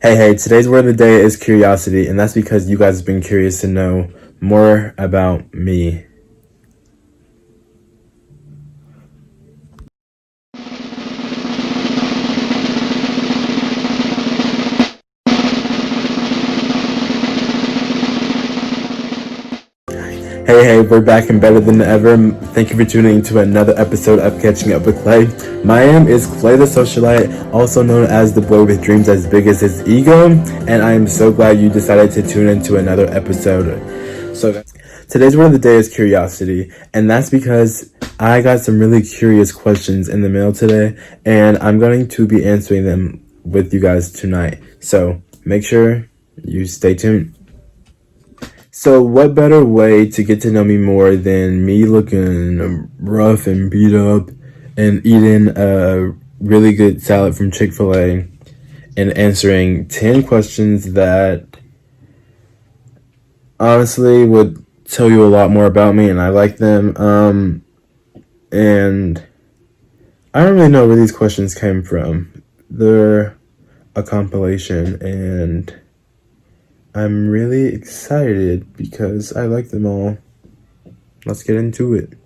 Hey, today's word of the day is curiosity, and that's because you guys have been curious to know more about me. Hey, we're back and better than ever. Thank you for tuning into another episode of Catching Up with Clay. My name is Clay the Socialite, also known as the boy with dreams as big as his ego, and I am so glad you decided to tune into another episode. So today's word of the day is curiosity, and that's because I got some really curious questions in the mail today, and I'm going to be answering them with you guys tonight. So make sure you stay tuned. So what better way to get to know me more than me looking rough and beat up and eating a really good salad from Chick-fil-A and answering 10 questions that honestly would tell you a lot more about me, and I like them. And I don't really know where these questions came from. They're a compilation, and I'm really excited because I like them all. Let's get into it.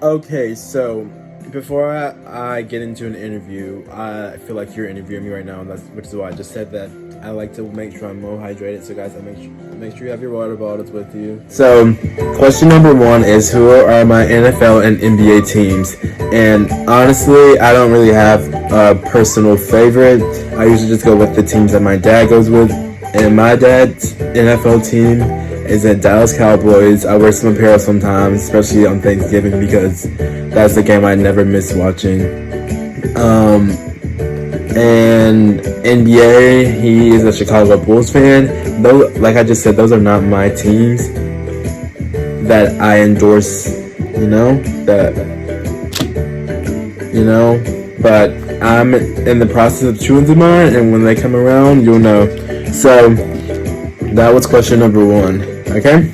Okay, so before I get into an interview, I feel like you're interviewing me right now, and which is why I just said that I like to make sure I'm more hydrated. So guys, make sure you have your water bottles with you. So question number one is, who are my NFL and NBA teams? And honestly, I don't really have a personal favorite. I usually just go with the teams that my dad goes with. And my dad's NFL team is the Dallas Cowboys. I wear some apparel sometimes, especially on Thanksgiving, because that's the game I never miss watching. And NBA, he is a Chicago Bulls fan. Though, like I just said, those are not my teams that I endorse, but I'm in the process of choosing mine, and when they come around, you'll know. So that was question number one, okay?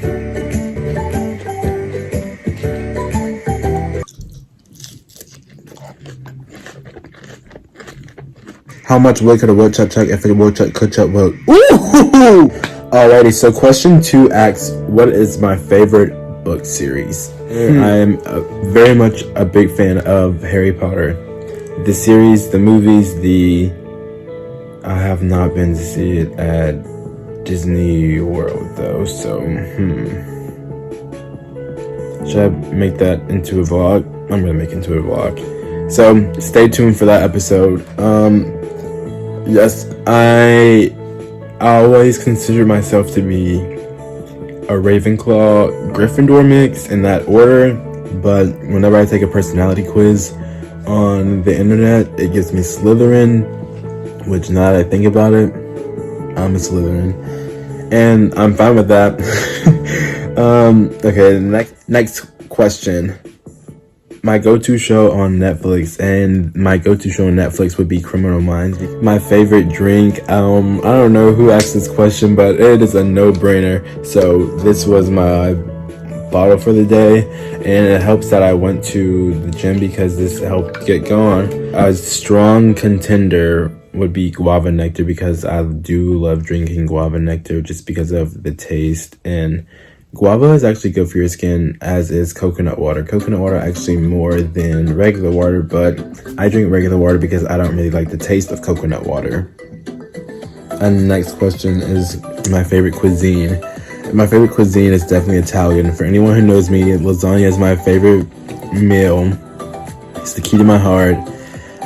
How much wood could a woodchuck chuck if a woodchuck could chuck wood? Ooh! Alrighty, so question two asks, what is my favorite book series? I am very much a big fan of Harry Potter. The series, the movies, I have not been to see it at Disney World though, so should I make that into a vlog? I'm gonna make it into a vlog. So stay tuned for that episode. Yes, I always consider myself to be a Ravenclaw Gryffindor mix in that order, but whenever I take a personality quiz on the internet, it gives me Slytherin, which now that I think about it, I'm a Slytherin, and I'm fine with that. Okay, next question. My go-to show on Netflix, and my go-to show on Netflix would be Criminal Minds. My favorite drink, I don't know who asked this question, but it is a no-brainer. So this was my bottle for the day, and it helps that I went to the gym because this helped get going. A strong contender would be guava nectar, because I do love drinking guava nectar just because of the taste, and guava is actually good for your skin, as is coconut water. Coconut water actually more than regular water, but I drink regular water because I don't really like the taste of coconut water. And the next question is my favorite cuisine. My favorite cuisine is definitely Italian. For anyone who knows me, lasagna is my favorite meal. It's the key to my heart.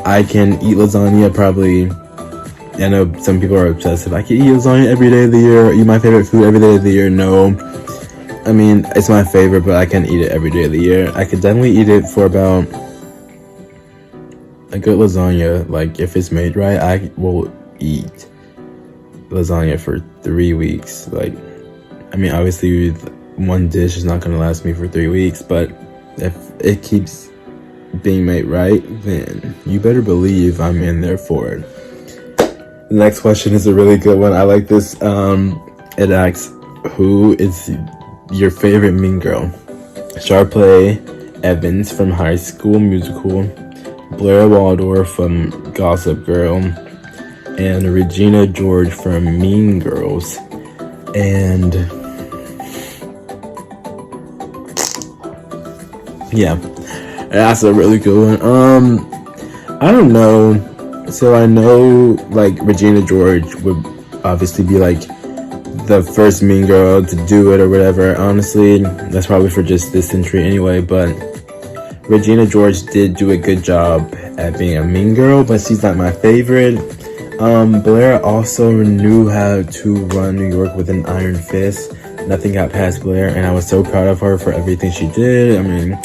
I can eat lasagna probably, I know some people are obsessive. I can eat lasagna every day of the year, eat my favorite food every day of the year. No. I mean, it's my favorite, but I can't eat it every day of the year. I could definitely eat it for about a good lasagna. Like, if it's made right, I will eat lasagna for 3 weeks. Like, I mean, obviously, one dish is not going to last me for 3 weeks, but if it keeps being made right, then you better believe I'm in there for it. The next question is a really good one. I like this. It asks, who is your favorite mean girl? Sharpay Evans from High School Musical, Blair Waldorf from Gossip Girl, and Regina George from Mean Girls. And yeah, that's a really good one. I don't know. So I know like Regina George would obviously be like the first Mean Girl to do it or whatever. Honestly, that's probably for just this century anyway, but Regina George did do a good job at being a mean girl, but she's not my favorite. Blair also knew how to run New York with an iron fist. Nothing got past Blair, and I was so proud of her for everything she did. I mean,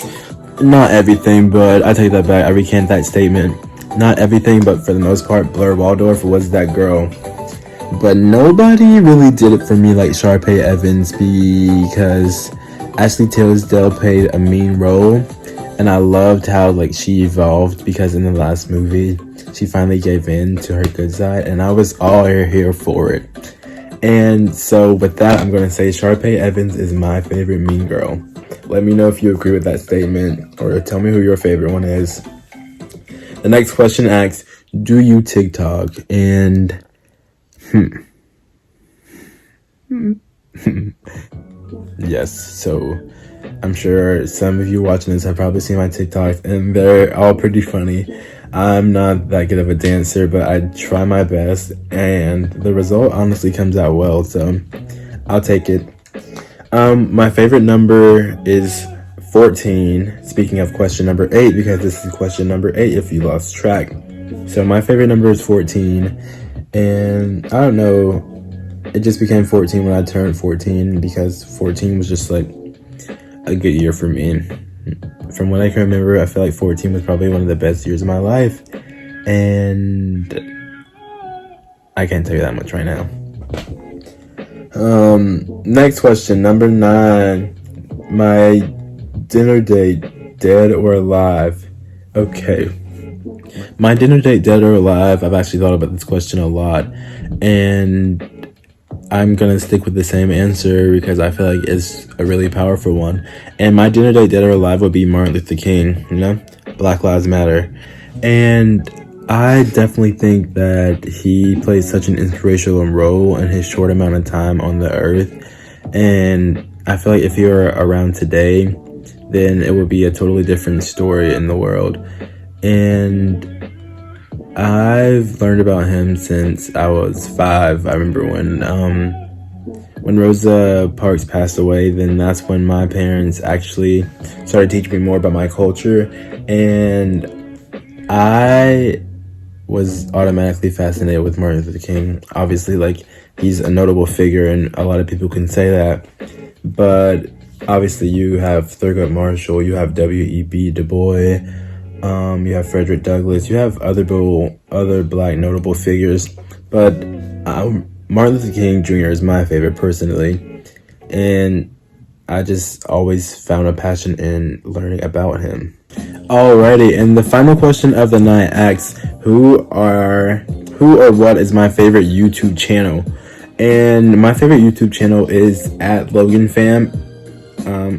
not everything, but I take that back. I recant that statement. Not everything, but for the most part, Blair Waldorf was that girl. But nobody really did it for me like Sharpay Evans, because Ashley Tisdale played a mean role, and I loved how like she evolved, because in the last movie she finally gave in to her good side, and I was all here for it. And so with that, I'm going to say Sharpay Evans is my favorite Mean Girl. Let me know if you agree with that statement, or tell me who your favorite one is. The next question asks, do you TikTok? And yes, so I'm sure some of you watching this have probably seen my TikToks, and they're all pretty funny. I'm not that good of a dancer, but I try my best, and the result honestly comes out well, so I'll take it. My favorite number is 14. Speaking of question number 8, because this is question number 8 if you lost track. So my favorite number is 14, and I don't know, it just became 14 when I turned 14, because 14 was just like a good year for me. From what I can remember, I feel like 14 was probably one of the best years of my life, and I can't tell you that much right now. Next question, number 9. My dinner date, dead or alive? Okay. My dinner date, dead or alive, I've actually thought about this question a lot, and I'm gonna stick with the same answer because I feel like it's a really powerful one. And my dinner date, dead or alive, would be Martin Luther King, you know? Black Lives Matter. And I definitely think that he played such an inspirational role in his short amount of time on the earth. And I feel like if he were around today, then it would be a totally different story in the world. And I've learned about him since I was 5. I remember when Rosa Parks passed away, then that's when my parents actually started teaching me more about my culture, and I was automatically fascinated with Martin Luther King. Obviously, like, he's a notable figure, and a lot of people can say that, but obviously you have Thurgood Marshall, you have W.E.B. Du Bois, you have Frederick Douglass, you have other black notable figures, but Martin Luther King Jr. is my favorite personally, and I just always found a passion in learning about him. Alrighty, and the final question of the night asks, who or what is my favorite YouTube channel? And my favorite YouTube channel is @LoganFam.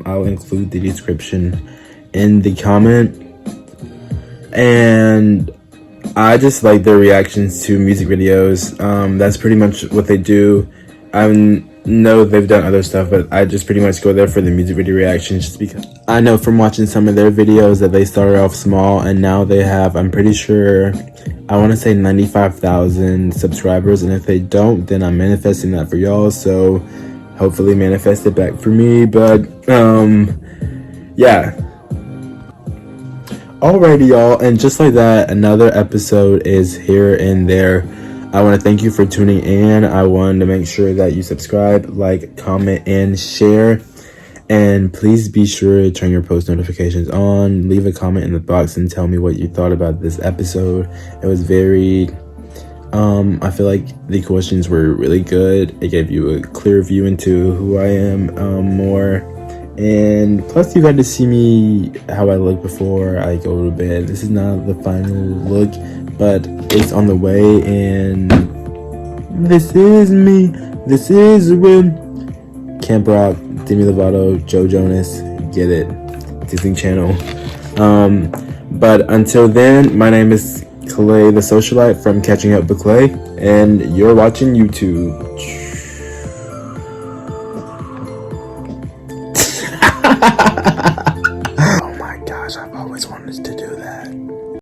I'll include the description in the comment. And I just like their reactions to music videos. That's pretty much what they do. I know they've done other stuff, but I just pretty much go there for the music video reactions, just because I know from watching some of their videos that they started off small, and now they have, I'm pretty sure, I want to say 95,000 subscribers, and if they don't, then I'm manifesting that for y'all, so hopefully manifest it back for me. But yeah. Alrighty, y'all, and just like that, another episode is here and there. I want to thank you for tuning in. I wanted to make sure that you subscribe, like, comment, and share. And please be sure to turn your post notifications on. Leave a comment in the box and tell me what you thought about this episode. It was very, I feel like the questions were really good. It gave you a clear view into who I am more. And plus you got to see me how I look before I go to bed. This is not the final look, but it's on the way, and this is me. This is when Camp Rock, Demi Lovato, Joe Jonas, get it, Disney Channel. But until then, my name is Claii the Socialite from Catching Up with Clay, and you're watching YouTube.